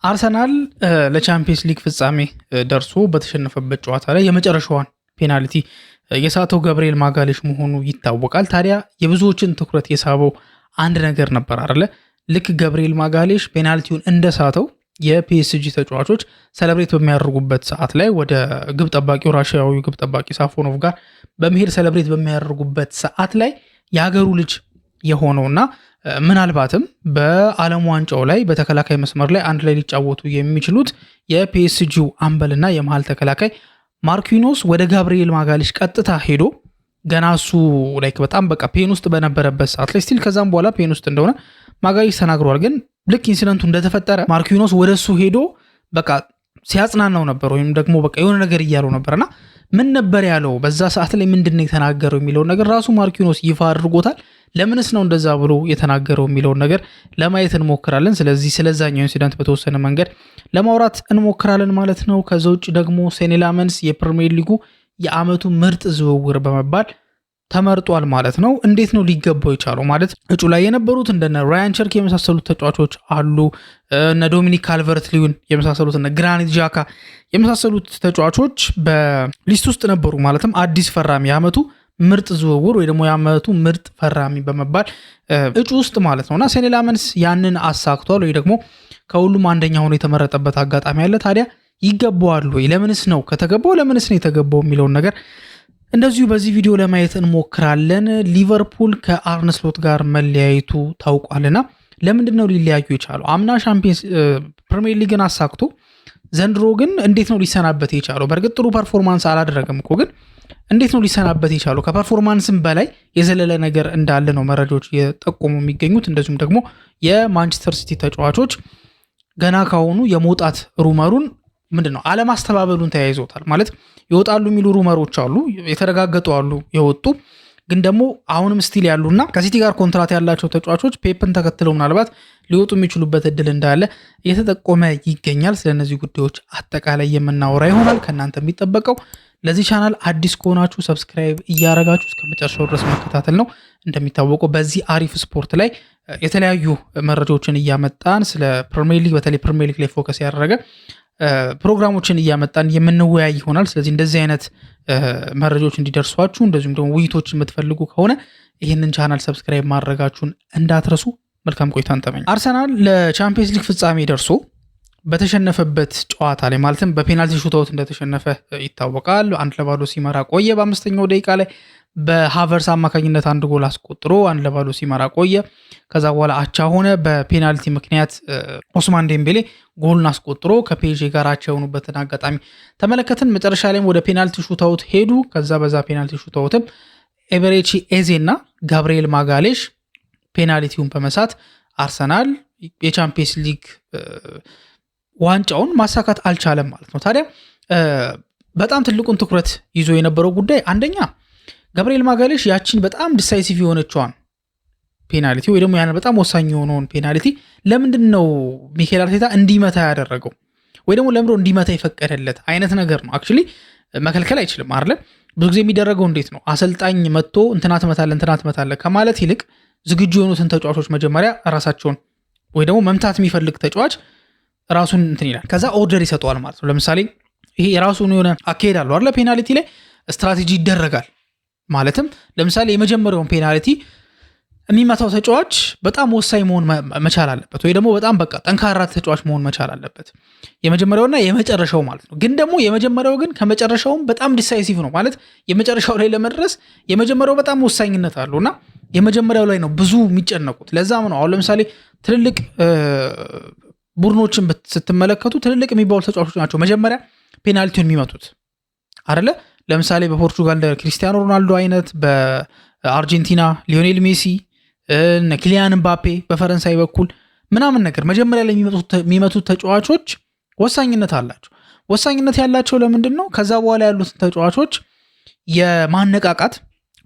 አርሰናል ለቻምፒየንስ ሊግ ፍጻሜ ደርሶ በተሸነፈበት ጨዋታ ላይ የመጨረሻዋን ፔናልቲ የሳተው ገብርኤል ማጋሌሽ መሆኑ ይታወቃል። ታዲያ የብዙዎችን ትኩረት የሳበው አንድ ነገር ነበር አይደለ? ልክ ገብርኤል ማጋሌሽ ፔናልቲውን እንደሳተው የፒኤስጂ ተጫዋቾች ሰለብሬት በሚያደርጉበት ሰዓት ላይ ወደ ግብ ጠባቂው ራሽያዊ ግብ ጠባቂ ሳፎኖቭ ጋር በመሄድ ሰለብሬት በሚያደርጉበት ሰዓት ላይ የሀገሩ ልጅ የሆነውና ምናልባትም በዓለም ዋንጫው ላይ በተከላካይ መስመር ላይ አንድ ላይ ሊጫወቱ የሚችሉት የፒኤስጂው አምበልና የመሃል ተከላካይ ማርኪኖስ ወደ ጋብሪኤል ማጋሌሽ ቀጥታ ሄዶ ገና እሱ ላይክ በጣም በቃ ፔን ውስጥ በነበረበት ሰዓት ላይ ስቲል ከዛም በኋላ ፔን ውስጥ እንደሆነ ማጋሌሽ ተናግሯል። ግን ልክ ኢንሲደንቱ እንደተፈጠረ ማርኪኖስ ወደሱ ሄዶ በቃ ሲያጽናናው ነበር፣ ወይም ደግሞ በቃ የሆነ ነገር እያለው ነበርና ምን ነበር ያለው በዛ ሰዓት ላይ ምንድነው የተናገረው የሚለውን ነገር ራሱ ማርኪኖስ ይፋ አድርጎታል። ለምንስ ነው እንደዛ ብሎ የተናገረው የሚለውን ነገር ለማየት እንሞክራለን። ስለዚህ ስለዛኛው ኢንሲደንት በተወሰነ መንገድ ለማውራት እንሞክራለን ማለት ነው። ከዛ ውጭ ደግሞ ሴኒ ላመንስ የፕሪሚየር ሊጉ የአመቱ ምርጥ ዝውውር በመባል ተመርጧል ማለት ነው። እንዴት ነው ሊገባው የቻለው? ማለት እጩ ላይ የነበሩት እንደነ ራያን ቸርክ የመሳሰሉት ተጫዋቾች አሉ፣ እነ ዶሚኒክ ካልቨርት ሊዩን የመሳሰሉት እነ ግራኒት ዣካ የመሳሰሉት ተጫዋቾች በሊስት ውስጥ ነበሩ። ማለትም አዲስ ፈራሚ የአመቱ ምርጥ ዝውውር ወይ ደግሞ የአመቱ ምርጥ ፈራሚ በመባል እጩ ውስጥ ማለት ነውና ሴኒ ላመንስ ያንን አሳክቷል ወይ ደግሞ ከሁሉም አንደኛ ሆኖ የተመረጠበት አጋጣሚ አለ። ታዲያ ይገባዋል ወይ? ለምንስ ነው ከተገባው ለምንስ ነው የተገባው የሚለውን ነገር እንደዚሁ በዚህ ቪዲዮ ለማየት እንሞክራለን። ሊቨርፑል ከአርነ ስሎት ጋር መለያየቱ ታውቋልና ለምንድን ነው ሊለያዩ የቻለው? አምና ሻምፒየንስ ፕሪሚየር ሊግን አሳክቶ ዘንድሮ ግን እንዴት ነው ሊሰናበት የቻለው? በእርግጥ ጥሩ ፐርፎርማንስ አላደረገም እኮ፣ ግን እንዴት ነው ሊሰናበት የቻለው? ከፐርፎርማንስም በላይ የዘለለ ነገር እንዳለ ነው መረጃዎች የጠቆሙ የሚገኙት። እንደዚሁም ደግሞ የማንቸስተር ሲቲ ተጫዋቾች ገና ካሁኑ የመውጣት ሩመሩን ምንድነው አለማስተባበሉን ተያይዞታል። ማለት ይወጣሉ የሚሉ ሩመሮች አሉ፣ የተረጋገጡ አሉ የወጡ ግን ደግሞ አሁንም ስቲል ያሉና ከሲቲ ጋር ኮንትራት ያላቸው ተጫዋቾች ፔፕን ተከትለው ምናልባት ሊወጡ የሚችሉበት እድል እንዳለ እየተጠቆመ ይገኛል። ስለነዚህ ጉዳዮች አጠቃላይ የምናወራ ይሆናል። ከእናንተ የሚጠበቀው ለዚህ ቻናል አዲስ ከሆናችሁ ሰብስክራይብ እያረጋችሁ እስከ መጨረሻው ድረስ መከታተል ነው። እንደሚታወቀው በዚህ አሪፍ ስፖርት ላይ የተለያዩ መረጃዎችን እያመጣን ስለ ፕሪሚየር ሊግ በተለይ ፕሪሚየር ሊግ ላይ ፎከስ ያደረገ ፕሮግራሞችን እያመጣን የምንወያይ ይሆናል። ስለዚህ እንደዚህ አይነት መረጃዎች እንዲደርሷችሁ እንደዚሁም ደግሞ ውይይቶች የምትፈልጉ ከሆነ ይህንን ቻናል ሰብስክራይብ ማድረጋችሁን እንዳትረሱ። መልካም ቆይታን ተመኝ። አርሰናል ለቻምፒየንስ ሊግ ፍጻሜ ደርሶ በተሸነፈበት ጨዋታ ላይ ማለትም በፔናልቲ ሹታውት እንደተሸነፈ ይታወቃል። 1-0 ሲመራ ቆየ። በአምስተኛው ደቂቃ ላይ በሃቨርስ አማካኝነት አንድ ጎል አስቆጥሮ 1-0 ሲመራ ቆየ። ከዛ በኋላ አቻ ሆነ። በፔናልቲ ምክንያት ኦስማን ዴምቤሌ ጎልን አስቆጥሮ ከፔጄ ጋር አቻ የሆኑበትን አጋጣሚ ተመለከትን። መጨረሻ ላይም ወደ ፔናልቲ ሹታውት ሄዱ። ከዛ በዛ ፔናልቲ ሹታውትም ኤቤሬቺ ኤዜ እና ጋብሪኤል ማጋሌሽ ፔናልቲውን በመሳት አርሰናል የቻምፒየንስ ሊግ ዋንጫውን ማሳካት አልቻለም ማለት ነው። ታዲያ በጣም ትልቁን ትኩረት ይዞ የነበረው ጉዳይ አንደኛ ጋብሪኤል ማጋሌሽ ያቺን በጣም ዲሳይሲቭ የሆነችዋን ፔናልቲ ወይ ደግሞ ያን በጣም ወሳኝ የሆነውን ፔናልቲ ለምንድን ነው ሚኬል አርቴታ እንዲመታ ያደረገው ወይ ደግሞ ለምንድን ነው እንዲመታ የፈቀደለት አይነት ነገር ነው። አክቹሊ መከልከል አይችልም አይደል? ብዙ ጊዜ የሚደረገው እንዴት ነው? አሰልጣኝ መጥቶ እንትና ትመታለህ ከማለት ይልቅ ዝግጁ የሆኑትን ተጫዋቾች መጀመሪያ ራሳቸውን ወይ ደግሞ መምታት የሚፈልግ ተጫዋች ራሱን እንትን ይላል፣ ከዛ ኦርደር ይሰጠዋል ማለት ነው። ለምሳሌ ይሄ የራሱን የሆነ አካሄድ አለው አይደል? ፔናልቲ ላይ ስትራቴጂ ይደረጋል። ማለትም ለምሳሌ የመጀመሪያውን ፔናልቲ የሚመታው ተጫዋች በጣም ወሳኝ መሆን መቻል አለበት፣ ወይ ደግሞ በጣም በቃ ጠንካራ ተጫዋች መሆን መቻል አለበት። የመጀመሪያውና የመጨረሻው ማለት ነው። ግን ደግሞ የመጀመሪያው ግን ከመጨረሻውም በጣም ዲሳይሲቭ ነው ማለት የመጨረሻው ላይ ለመድረስ የመጀመሪያው በጣም ወሳኝነት አለውና የመጀመሪያው ላይ ነው ብዙ የሚጨነቁት። ለዛም ነው አሁን ለምሳሌ ትልልቅ ቡድኖችን ስትመለከቱ ትልልቅ የሚባሉ ተጫዋቾች ናቸው መጀመሪያ ፔናልቲውን የሚመቱት አይደለ? ለምሳሌ በፖርቹጋል ክሪስቲያኖ ሮናልዶ አይነት፣ በአርጀንቲና ሊዮኔል ሜሲ፣ ኪሊያን ምባፔ በፈረንሳይ በኩል ምናምን ነገር መጀመሪያ ላይ የሚመቱት ተጫዋቾች ወሳኝነት አላቸው። ወሳኝነት ያላቸው ለምንድን ነው? ከዛ በኋላ ያሉትን ተጫዋቾች የማነቃቃት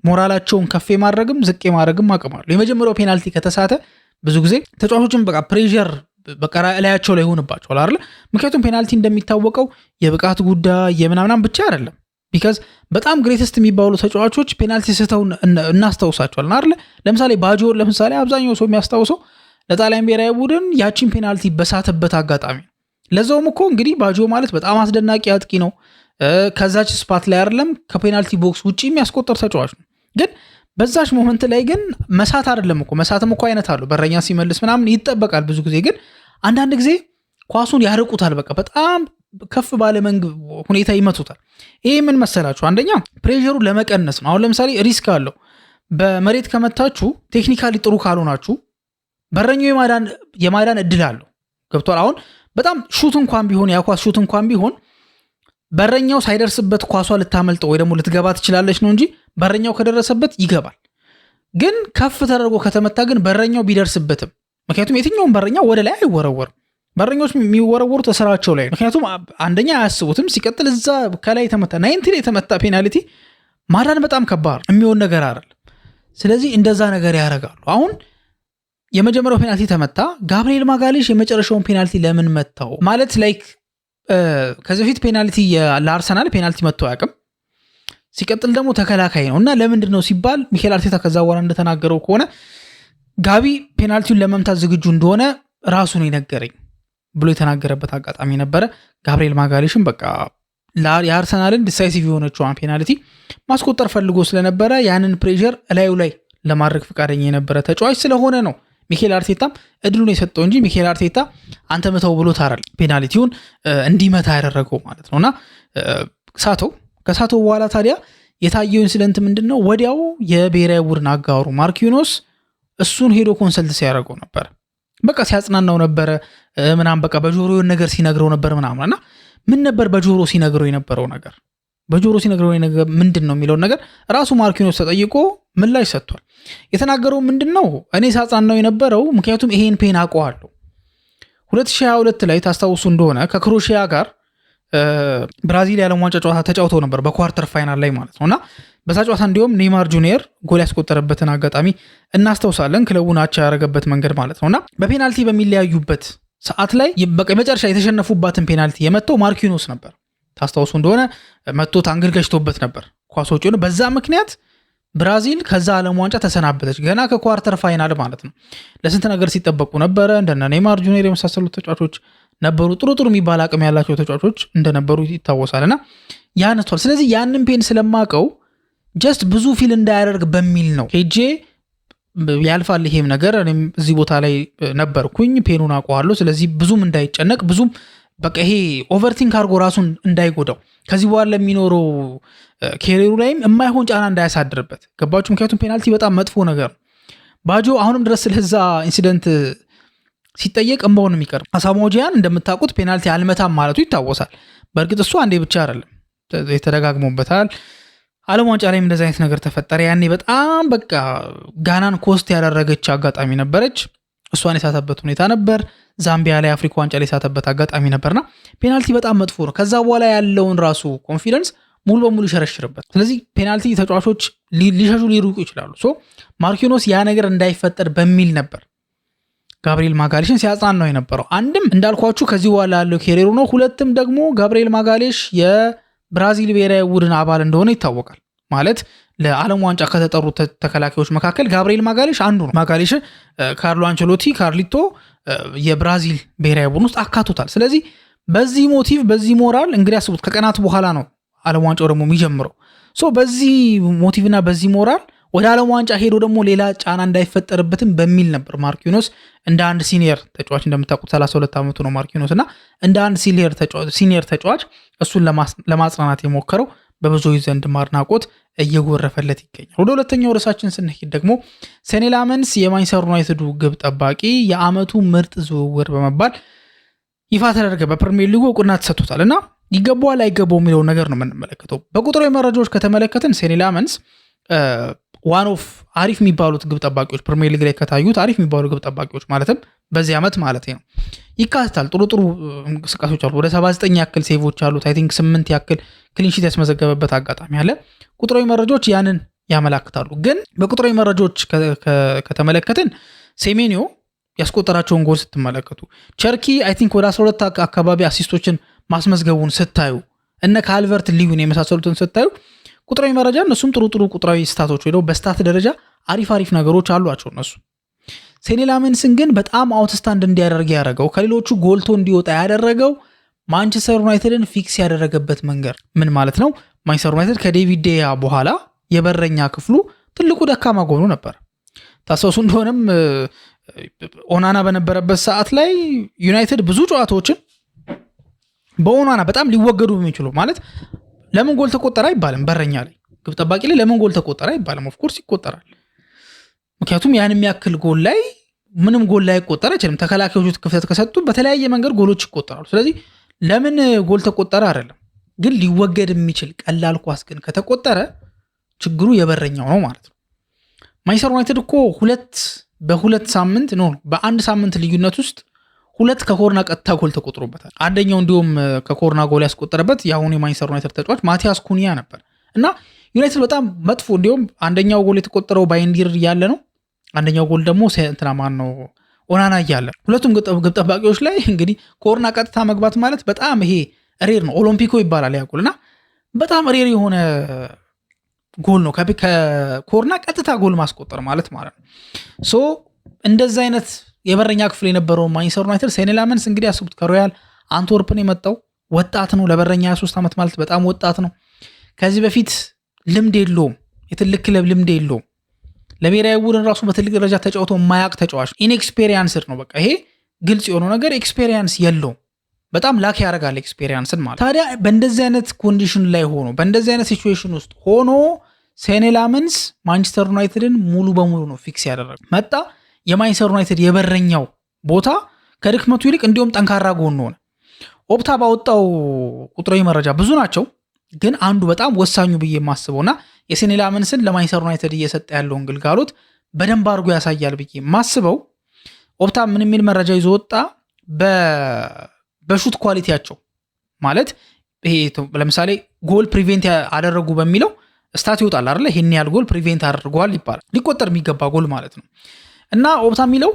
ሞራላቸውን ከፍ ማድረግም ዝቅ ማድረግም አቅም አለው። የመጀመሪያው ፔናልቲ ከተሳተ ብዙ ጊዜ ተጫዋቾችን በቃ ፕሬሸር በቃ ላያቸው ላይ ሆንባቸዋል አይደል? ምክንያቱም ፔናልቲ እንደሚታወቀው የብቃት ጉዳይ የምናምናም ብቻ አይደለም። ቢካዝ በጣም ግሬተስት የሚባሉ ተጫዋቾች ፔናልቲ ስተው እናስታውሳቸዋለን አይደል? ለምሳሌ ባጆር ለምሳሌ አብዛኛው ሰው የሚያስታውሰው ለጣሊያን ብሔራዊ ቡድን ያቺን ፔናልቲ በሳተበት አጋጣሚ ለዛውም እኮ እንግዲህ ባጆ ማለት በጣም አስደናቂ አጥቂ ነው። ከዛች ስፓት ላይ አይደለም ከፔናልቲ ቦክስ ውጪ የሚያስቆጠር ተጫዋች ነው። ግን በዛች ሞመንት ላይ ግን መሳት አይደለም እኮ መሳትም እኮ አይነት አለው። በረኛ ሲመልስ ምናምን ይጠበቃል ብዙ ጊዜ። ግን አንዳንድ ጊዜ ኳሱን ያርቁታል። በቃ በጣም ከፍ ባለ ሁኔታ ይመቱታል። ይሄ ምን መሰላችሁ? አንደኛ ፕሬሸሩን ለመቀነስ ነው። አሁን ለምሳሌ ሪስክ አለው። በመሬት ከመታችሁ ቴክኒካሊ ጥሩ ካልሆናችሁ በረኛው የማዳን እድል አለው። ገብቷል? አሁን በጣም ሹት እንኳን ቢሆን ያኳስ ሹት እንኳን ቢሆን በረኛው ሳይደርስበት ኳሷ ልታመልጠው ወይ ደግሞ ልትገባ ትችላለች ነው እንጂ በረኛው ከደረሰበት ይገባል። ግን ከፍ ተደርጎ ከተመታ ግን በረኛው ቢደርስበትም፣ ምክንያቱም የትኛውም በረኛው ወደ ላይ አይወረወርም። በረኞች የሚወረወሩት ስራቸው ላይ ነው። ምክንያቱም አንደኛ አያስቡትም፣ ሲቀጥል እዛ ከላይ የተመታ 90 ላይ የተመታ ፔናልቲ ማዳን በጣም ከባድ የሚሆን ነገር አይደለም። ስለዚህ እንደዛ ነገር ያደርጋሉ። አሁን የመጀመሪያው ፔናልቲ ተመታ። ጋብሪኤል ማጋሌሽ የመጨረሻውን ፔናልቲ ለምን መታው ማለት ላይክ ከዚህ በፊት ፔናልቲ ለአርሰናል ፔናልቲ መጥቶ አያውቅም። ሲቀጥል ደግሞ ተከላካይ ነው እና ለምንድን ነው ሲባል ሚኬል አርቴታ ከዛ በኋላ እንደተናገረው ከሆነ ጋቢ ፔናልቲውን ለመምታት ዝግጁ እንደሆነ ራሱ ነው የነገረኝ ብሎ የተናገረበት አጋጣሚ ነበረ። ጋብሪኤል ማጋሌሽም በቃ የአርሰናልን ዲሳይሲቭ የሆነችዋን ፔናልቲ ማስቆጠር ፈልጎ ስለነበረ ያንን ፕሬሸር እላዩ ላይ ለማድረግ ፈቃደኛ የነበረ ተጫዋች ስለሆነ ነው ሚኬል አርቴታም እድሉን የሰጠው እንጂ ሚኬል አርቴታ አንተ መተው ብሎ ታራል ፔናልቲውን እንዲመታ ያደረገው ማለት ነውና ከሳተው በኋላ ታዲያ የታየው ኢንሲደንት ምንድነው? ወዲያው የብሔራዊ ቡድን አጋሩ ማርኪኖስ እሱን ሄዶ ኮንሰልት ሲያደርገው ነበር። በቃ ሲያጽናናው ነበረ ምናምን በቃ በጆሮ ነገር ሲነግረው ነበር ምናምንና ምን ነበር በጆሮ ሲነግረው የነበረው ነገር? በጆሮ ሲነግረው ነገር ምንድነው የሚለውን ነገር ራሱ ማርኪኖስ ተጠይቆ ምላሽ ሰጥቷል። የተናገረው ምንድነው? እኔ ሳጻናው የነበረው ምክንያቱም ይሄን ፔን አውቀዋለሁ 2022 ላይ ታስታውሱ እንደሆነ ከክሮሺያ ጋር ብራዚል የዓለም ዋንጫ ጨዋታ ተጫውተው ነበር በኳርተር ፋይናል ላይ ማለት ነውና በዛ ጨዋታ እንዲሁም ኔይማር ጁኒየር ጎል ያስቆጠረበትን አጋጣሚ እናስታውሳለን። ክለቡን አቻ ያደረገበት መንገድ ማለት ነውና በፔናልቲ በሚለያዩበት ሰዓት ላይ በቃ መጨረሻ የተሸነፉባትን ፔናልቲ የመተው ማርኪኖስ ነበር። ታስታውሱ እንደሆነ መቶት አንግል ገጭቶበት ነበር ኳሶች ሆነ። በዛ ምክንያት ብራዚል ከዛ ዓለም ዋንጫ ተሰናበተች። ገና ከኳርተር ፋይናል ማለት ነው። ለስንት ነገር ሲጠበቁ ነበረ። እንደነ ኔይማር ጁኒየር የመሳሰሉት ተጫዋቾች ነበሩ። ጥሩ የሚባል አቅም ያላቸው ተጫዋቾች እንደነበሩ ይታወሳልና ያነቷል። ስለዚህ ያንን ፔን ስለማቀው ጀስት ብዙ ፊል እንዳያደርግ በሚል ነው ሄጄ ያልፋል ይሄም ነገር እኔም እዚህ ቦታ ላይ ነበርኩኝ ፔኑን አውቀዋለሁ። ስለዚህ ብዙም እንዳይጨነቅ ብዙም በቃ ይሄ ኦቨርቲንክ አድርጎ ራሱን እንዳይጎዳው ከዚህ በኋላ የሚኖረው ኬሪሩ ላይም የማይሆን ጫና እንዳያሳድርበት ገባችሁ። ምክንያቱም ፔናልቲ በጣም መጥፎ ነገር ነው። ባጆ አሁንም ድረስ ስለዛ ኢንሲደንት ሲጠየቅ እምባውን የሚቀር አሳሞጂያን እንደምታውቁት ፔናልቲ አልመታም ማለቱ ይታወሳል። በእርግጥ እሱ አንዴ ብቻ አይደለም የተደጋግሞበታል። ዓለም ዋንጫ ላይም እንደዚህ አይነት ነገር ተፈጠረ። ያኔ በጣም በቃ ጋናን ኮስት ያደረገች አጋጣሚ ነበረች። እሷን የሳተበት ሁኔታ ነበር። ዛምቢያ ላይ አፍሪካ ዋንጫ ላይ የሳተበት አጋጣሚ ነበርና ፔናልቲ በጣም መጥፎ ነው። ከዛ በኋላ ያለውን ራሱ ኮንፊደንስ ሙሉ በሙሉ ይሸረሽርበት። ስለዚህ ፔናልቲ ተጫዋቾች ሊሸሹ ሊሩቁ ይችላሉ። ማርኪኖስ ያ ነገር እንዳይፈጠር በሚል ነበር ጋብሪኤል ማጋሌሽን ሲያጽናናው የነበረው። አንድም እንዳልኳችሁ ከዚህ በኋላ ያለው ኬሪሩ ነው። ሁለትም ደግሞ ጋብሪኤል ማጋሌሽ የብራዚል ብሔራዊ ቡድን አባል እንደሆነ ይታወቃል። ማለት ለዓለም ዋንጫ ከተጠሩ ተከላካዮች መካከል ጋብሪኤል ማጋሌሽ አንዱ ነው። ማጋሌሽ ካርሎ አንቸሎቲ ካርሊቶ የብራዚል ብሔራዊ ቡድን ውስጥ አካቶታል። ስለዚህ በዚህ ሞቲቭ በዚህ ሞራል እንግዲህ አስቡት ከቀናት በኋላ ነው ዓለም ዋንጫው ደግሞ የሚጀምረው። በዚህ ሞቲቭና በዚህ ሞራል ወደ ዓለም ዋንጫ ሄዶ ደግሞ ሌላ ጫና እንዳይፈጠርበትም በሚል ነበር ማርኪኖስ እንደ አንድ ሲኒየር ተጫዋች እንደምታውቁት 32 ዓመቱ ነው ማርኪኖስ እና እንደ አንድ ሲኒየር ተጫዋች እሱን ለማጽናናት የሞከረው በብዙዎች ዘንድ ማድናቆት እየጎረፈለት ይገኛል። ወደ ሁለተኛው ርዕሳችን ስንሄድ ደግሞ ሴኒ ላመንስ የማንቸስተር ዩናይትዱ ግብ ጠባቂ የዓመቱ ምርጥ ዝውውር በመባል ይፋ ተደረገ። በፕሪሚየር ሊጉ እውቅና ተሰጥቶታል እና ይገባዋል አይገባው የሚለው ነገር ነው የምንመለከተው። በቁጥራዊ መረጃዎች ከተመለከትን ሴኒ ላመንስ ዋን ኦፍ አሪፍ የሚባሉት ግብ ጠባቂዎች ፕሪሚየር ሊግ ላይ ከታዩት አሪፍ የሚባሉ ግብ ጠባቂዎች ማለትም በዚህ ዓመት ማለት ነው ይካተታል። ጥሩ እንቅስቃሴዎች አሉ። ወደ 79 ያክል ሴቮች አሉት። አይ ቲንክ 8 ያክል ክሊንሺት ያስመዘገበበት አጋጣሚ አለ። ቁጥራዊ መረጃዎች ያንን ያመላክታሉ። ግን በቁጥራዊ መረጃዎች ከተመለከትን ሴሜኒዮ ያስቆጠራቸውን ጎል ስትመለከቱ ቸርኪ አይ ቲንክ ወደ 12 አካባቢ አሲስቶችን ማስመዝገቡን ስታዩ እነ ካልቨርት ሊዩን የመሳሰሉትን ስታዩ ቁጥራዊ መረጃ እነሱም ጥሩ ቁጥራዊ ስታቶች ወይ በስታት ደረጃ አሪፍ ነገሮች አሏቸው እነሱ። ሴኒ ላሜንስን ግን በጣም አውትስታንድ እንዲያደርግ ያደረገው ከሌሎቹ ጎልቶ እንዲወጣ ያደረገው ማንቸስተር ዩናይትድን ፊክስ ያደረገበት መንገድ ምን ማለት ነው? ማንቸስተር ዩናይትድ ከዴቪድ ዴያ በኋላ የበረኛ ክፍሉ ትልቁ ደካማ ጎኑ ነበር። ታስታውሱ እንደሆነም ኦናና በነበረበት ሰዓት ላይ ዩናይትድ ብዙ ጨዋታዎችን በኦናና በጣም ሊወገዱ የሚችሉ ማለት ለምን ጎል ተቆጠረ አይባልም። በረኛ ላይ ግብ ጠባቂ ላይ ለምን ጎል ተቆጠረ አይባልም። ኦፍኮርስ ይቆጠራል። ምክንያቱም ያን የሚያክል ጎል ላይ ምንም ጎል ላይ ይቆጠር አይችልም። ተከላካዮቹ ክፍተት ከሰጡ በተለያየ መንገድ ጎሎች ይቆጠራሉ። ስለዚህ ለምን ጎል ተቆጠረ አይደለም፣ ግን ሊወገድ የሚችል ቀላል ኳስ ግን ከተቆጠረ ችግሩ የበረኛው ነው ማለት ነው። ማንቸስተር ዩናይትድ እኮ በአንድ ሳምንት ልዩነት ውስጥ 2 ከኮርና ቀጥታ ጎል ተቆጥሮበታል። አንደኛው እንዲሁም ከኮርና ጎል ያስቆጠረበት የአሁኑ የማንቸስተር ዩናይትድ ተጫዋች ማቲያስ ኩኒያ ነበር እና ዩናይትድ በጣም መጥፎ እንዲሁም አንደኛው ጎል የተቆጠረው ባይንዲር እያለ ነው። አንደኛው ጎል ደግሞ ኦናና እያለ ሁለቱም ግብ ጠባቂዎች ላይ እንግዲህ ኮርና ቀጥታ መግባት ማለት በጣም ይሄ ሬር ነው። ኦሎምፒኮ ይባላል ያ ጎል እና በጣም ሬር የሆነ ጎል ነው። ከኮርና ቀጥታ ጎል ማስቆጠር ማለት ነው። ሶ እንደዛ አይነት የበረኛ ክፍል የነበረው ማንቸስተር ዩናይትድ ሴኒ ላሜንስ እንግዲህ ያስቡት ከሮያል አንትወርፕን የመጣው ወጣት ነው። ለበረኛ 23 ዓመት ማለት በጣም ወጣት ነው። ከዚህ በፊት ልምድ የለውም፣ የትልቅ ክለብ ልምድ የለውም። ለብሔራዊ ቡድን ራሱ በትልቅ ደረጃ ተጫውቶ የማያውቅ ተጫዋች ኢንኤክስፔሪየንስድ ነው። በቃ ይሄ ግልጽ የሆነው ነገር ኤክስፔሪየንስ የለውም። በጣም ላክ ያደርጋል ኤክስፔሪየንስን ማለት። ታዲያ በእንደዚህ አይነት ኮንዲሽን ላይ ሆኖ በእንደዚህ አይነት ሲቹዌሽን ውስጥ ሆኖ ሴኒ ላሜንስ ማንቸስተር ዩናይትድን ሙሉ በሙሉ ነው ፊክስ ያደረገ መጣ። የማንቸስተር ዩናይትድ የበረኛው ቦታ ከድክመቱ ይልቅ እንዲሁም ጠንካራ ጎን ሆነ። ኦፕታ ባወጣው ቁጥራዊ መረጃ ብዙ ናቸው፣ ግን አንዱ በጣም ወሳኙ ብዬ የማስበውና የሴኒ ላሜንስን ለማንቸስተር ዩናይትድ እየሰጠ ያለውን ግልጋሎት በደንብ አድርጎ ያሳያል ብዬ የማስበው ኦፕታ ምን የሚል መረጃ ይዞ ወጣ? በሹት ኳሊቲያቸው ማለት ይሄ ለምሳሌ ጎል ፕሪቬንት አደረጉ በሚለው ስታት ይወጣል አይደል? ይሄን ያህል ጎል ፕሪቬንት አድርገዋል ይባላል። ሊቆጠር የሚገባ ጎል ማለት ነው። እና ኦፕታ የሚለው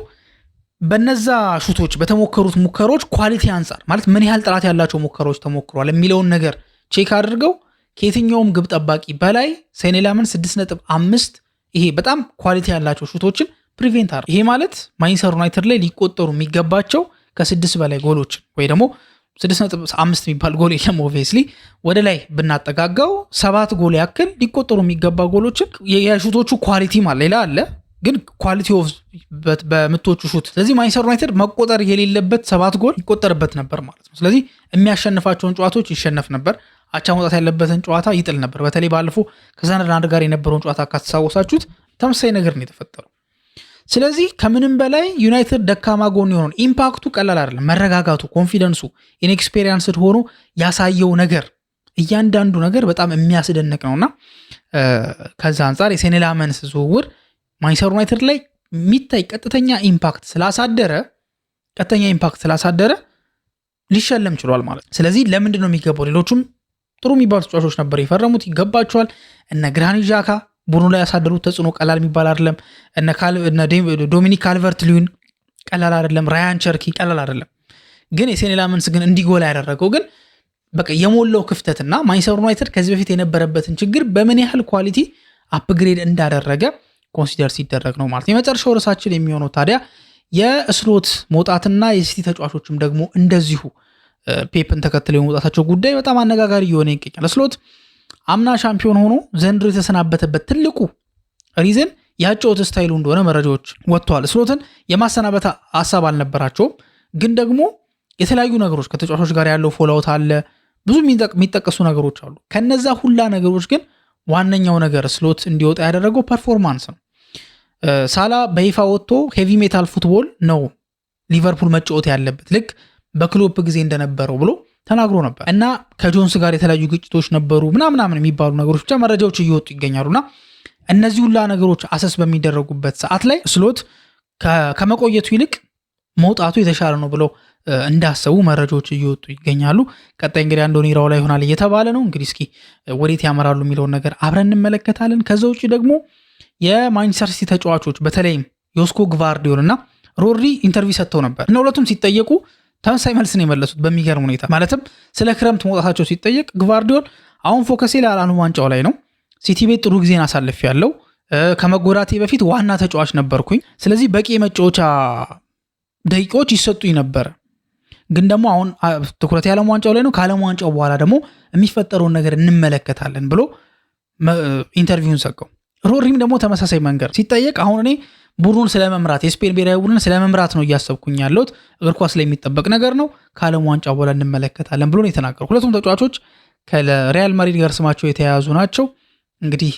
በነዛ ሹቶች በተሞከሩት ሙከሮች ኳሊቲ አንጻር ማለት ምን ያህል ጥራት ያላቸው ሙከሮች ተሞክሯል የሚለውን ነገር ቼክ አድርገው ከየትኛውም ግብ ጠባቂ በላይ ሴኒ ላሜንስ 6.5 ይሄ በጣም ኳሊቲ ያላቸው ሹቶችን ፕሪቬንት አድርገው። ይሄ ማለት ማንቸስተር ዩናይትድ ላይ ሊቆጠሩ የሚገባቸው ከ6 በላይ ጎሎችን ወይ ደግሞ 6.5 የሚባል ጎል የለም ኦብቪየስሊ ወደ ላይ ብናጠጋጋው 7 ጎል ያክል ሊቆጠሩ የሚገባ ጎሎችን የሹቶቹ ኳሊቲ ማለት ሌላ አለ ግን ኳሊቲ ኦፍ በምቶቹ ሹት። ስለዚህ ማንቸስተር ዩናይትድ መቆጠር የሌለበት 7 ጎል ይቆጠርበት ነበር ማለት ነው። ስለዚህ የሚያሸንፋቸውን ጨዋታዎች ይሸነፍ ነበር፣ አቻ መውጣት ያለበትን ጨዋታ ይጥል ነበር። በተለይ ባለፈው ከሰንደርላንድ ጋር የነበረውን ጨዋታ ካተሳወሳችሁት ተመሳሳይ ነገር ነው የተፈጠረው። ስለዚህ ከምንም በላይ ዩናይትድ ደካማ ጎን የሆነውን ኢምፓክቱ ቀላል አይደለም። መረጋጋቱ፣ ኮንፊደንሱ ኢንኤክስፔሪየንስድ ሆኖ ያሳየው ነገር እያንዳንዱ ነገር በጣም የሚያስደንቅ ነውና ከዛ አንጻር የሴኒ ላሜንስ ዝውውር ማንቸስተር ዩናይትድ ላይ የሚታይ ቀጥተኛ ኢምፓክት ስላሳደረ ሊሸለም ችሏል ማለት ነው። ስለዚህ ለምንድን ነው የሚገባው? ሌሎቹም ጥሩ የሚባሉ ተጫዋቾች ነበር የፈረሙት፣ ይገባቸዋል። እነ ግራኒት ዣካ ቡድኑ ላይ ያሳደሩት ተጽዕኖ ቀላል የሚባል አይደለም። እነ ዶሚኒክ ካልቨርት-ሊዩን ቀላል አይደለም። ራያን ቸርኪ ቀላል አይደለም። ግን የሴኒ ላሜንስ ግን እንዲጎላ ያደረገው ግን በቃ የሞላው ክፍተትና ማንቸስተር ዩናይትድ ከዚህ በፊት የነበረበትን ችግር በምን ያህል ኳሊቲ አፕግሬድ እንዳደረገ ኮንሲደር ሲደረግ ነው ማለት። የመጨረሻው ርዕሳችን የሚሆነው ታዲያ የስሎት መውጣትና የሲቲ ተጫዋቾችም ደግሞ እንደዚሁ ፔፕን ተከትለው የመውጣታቸው ጉዳይ በጣም አነጋጋሪ እየሆነ ይገኛል። ስሎት አምና ሻምፒዮን ሆኖ ዘንድሮ የተሰናበተበት ትልቁ ሪዝን ያጨዋወት ስታይሉ እንደሆነ መረጃዎች ወጥተዋል። ስሎትን የማሰናበት ሀሳብ አልነበራቸውም፣ ግን ደግሞ የተለያዩ ነገሮች ከተጫዋቾች ጋር ያለው ፎሎአውት አለ፣ ብዙ የሚጠቀሱ ነገሮች አሉ። ከነዛ ሁላ ነገሮች ግን ዋነኛው ነገር ስሎት እንዲወጣ ያደረገው ፐርፎርማንስ ነው። ሳላ በይፋ ወጥቶ ሄቪ ሜታል ፉትቦል ነው ሊቨርፑል መጫወት ያለበት ልክ በክሎፕ ጊዜ እንደነበረው ብሎ ተናግሮ ነበር እና ከጆንስ ጋር የተለያዩ ግጭቶች ነበሩ ምናምን የሚባሉ ነገሮች ብቻ መረጃዎች እየወጡ ይገኛሉና እነዚህ ሁላ ነገሮች አሰስ በሚደረጉበት ሰዓት ላይ ስሎት ከመቆየቱ ይልቅ መውጣቱ የተሻለ ነው ብለው እንዳሰቡ መረጃዎች እየወጡ ይገኛሉ። ቀጣይ እንግዲህ አንዶኒ ራኦላ ይሆናል እየተባለ ነው። እንግዲህ እስኪ ወዴት ያመራሉ የሚለውን ነገር አብረን እንመለከታለን። ከዛ ውጭ ደግሞ የማንቸስተር ሲቲ ተጫዋቾች በተለይም ዮስኮ ግቫርዲዮል እና ሮድሪ ኢንተርቪው ሰጥተው ነበር እና ሁለቱም ሲጠየቁ ተመሳሳይ መልስ ነው የመለሱት በሚገርም ሁኔታ። ማለትም ስለ ክረምት መውጣታቸው ሲጠየቅ ግቫርዲዮል አሁን ፎከሴ ለዓለም ዋንጫው ላይ ነው፣ ሲቲ ቤት ጥሩ ጊዜን አሳልፍ ያለው ከመጎዳቴ በፊት ዋና ተጫዋች ነበርኩኝ። ስለዚህ በቂ የመጫወቻ ደቂቃዎች ይሰጡኝ ነበር። ግን ደግሞ አሁን ትኩረት የዓለም ዋንጫው ላይ ነው። ከዓለም ዋንጫው በኋላ ደግሞ የሚፈጠረውን ነገር እንመለከታለን ብሎ ኢንተርቪውን ሰጠው። ሮድሪም ደግሞ ተመሳሳይ መንገድ ሲጠየቅ አሁን እኔ ቡድኑን ስለመምራት የስፔን ብሔራዊ ቡድን ስለመምራት ነው እያሰብኩኝ ያለሁት፣ እግር ኳስ ላይ የሚጠበቅ ነገር ነው፣ ከዓለም ዋንጫው በኋላ እንመለከታለን ብሎ ነው የተናገረው። ሁለቱም ተጫዋቾች ከሪያል ማድሪድ ጋር ስማቸው የተያያዙ ናቸው። እንግዲህ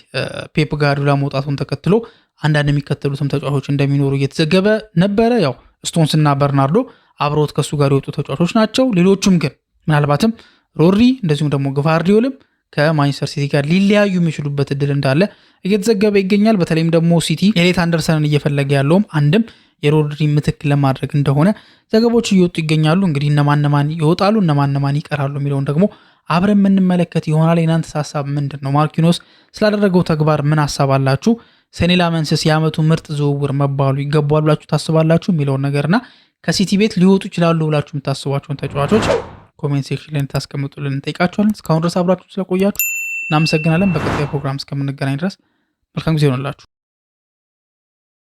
ፔፕ ጋርዲዮላ መውጣቱን ተከትሎ አንዳንድ የሚከተሉትም ተጫዋቾች እንደሚኖሩ እየተዘገበ ነበረ። ያው ስቶንስ እና በርናርዶ አብሮት ከሱ ጋር የወጡ ተጫዋቾች ናቸው። ሌሎቹም ግን ምናልባትም ሮድሪ እንደዚሁም ደግሞ ግቫርዲዮልም ከማንቸስተር ሲቲ ጋር ሊለያዩ የሚችሉበት እድል እንዳለ እየተዘገበ ይገኛል። በተለይም ደግሞ ሲቲ ኤሌት አንደርሰንን እየፈለገ ያለውም አንድም የሮድሪ ምትክ ለማድረግ እንደሆነ ዘገቦች እየወጡ ይገኛሉ። እንግዲህ እነማን ይወጣሉ እነማን ይቀራሉ የሚለውን ደግሞ አብረን የምንመለከት ይሆናል። የናንተ ሀሳብ ምንድን ነው? ማርኪኖስ ስላደረገው ተግባር ምን ሀሳብ አላችሁ? ሰኔ ላመንስስ የዓመቱ ምርጥ ዝውውር መባሉ ይገባል ብላችሁ ታስባላችሁ የሚለውን ነገርና ከሲቲ ቤት ሊወጡ ይችላሉ ብላችሁ የምታስቧቸውን ተጫዋቾች ኮሜንት ሴክሽን ላይ ታስቀምጡልን እንጠይቃችኋለን። እስካሁን ድረስ አብራችሁ ስለቆያችሁ እናመሰግናለን። በቀጣይ ፕሮግራም እስከምንገናኝ ድረስ መልካም ጊዜ ይሆንላችሁ።